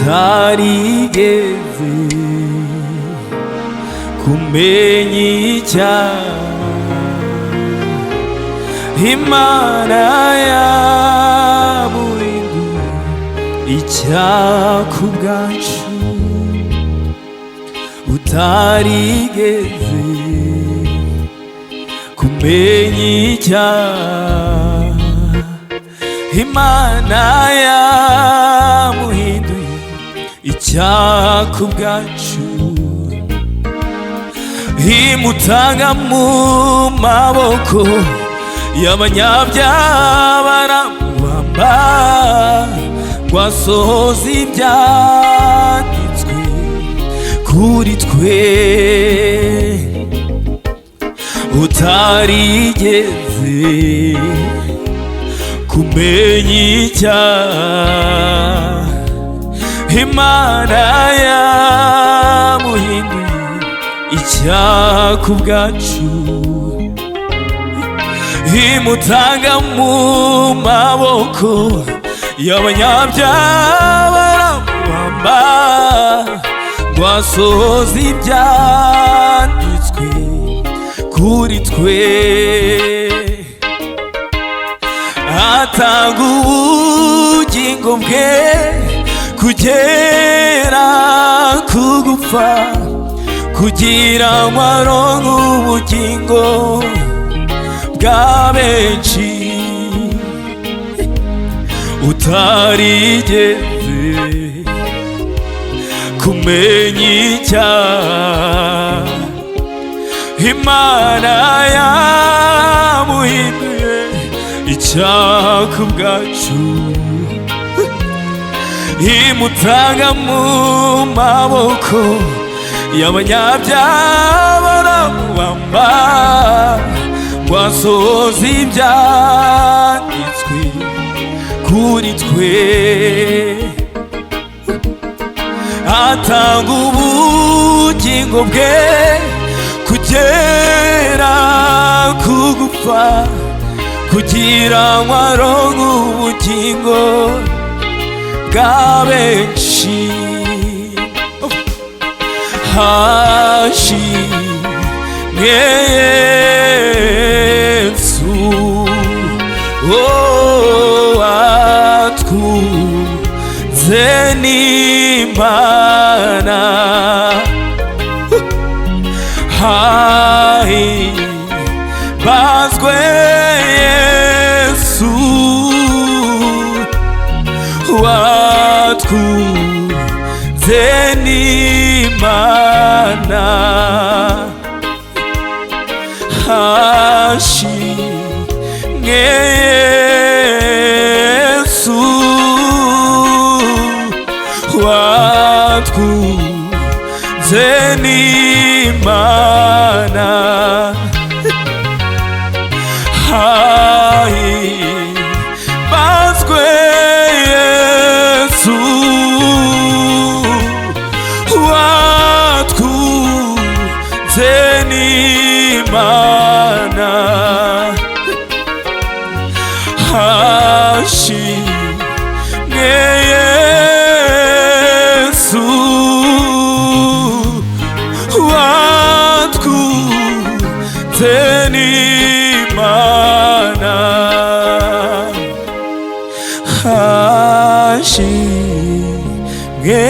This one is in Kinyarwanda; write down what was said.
utarigeze kumenya icyaha, Imana yamuhinduye icyaha ku bwacu, utarigeze kumenya icyaha, Imana yamuhinduye icyaha ku bwacu, imutanga mu maboko y'abanyabyaha baramuhamba, ngo asohoze ibyanditswe kuri twe, utarigeze kumenya icyaha, Imana yamuhinduye icyaha ku bwacu, imutanga mu maboko y'abanyabyaha baramuhamba, ngo asohoze ibyanditswe kuri twe, atanga ubugingo bwe kugera ku gupfa, kugira ngo aronke ubugingo bwa benshi, utarigeze kumenya icyaha, Imana yamuhinduye icyaha ku bwacu, imutanga mu maboko y'abanyabyaha baramuhamba, ngo asohoze ibyanditswe kuri twe, atanga ubugingo bwe kugera ku gupfa, kugira ngo aronke ubugingo bwa benshi, hashimwe Yesu watwunze n'Imana, hahimbazwe Yesu watwunze n'Imana, hashimwe Yesu watwunze n'Imana, hahimbazwe Yesu watwunze n'Imana, hashimwe Yesu watwunze n'Imana, hashimwe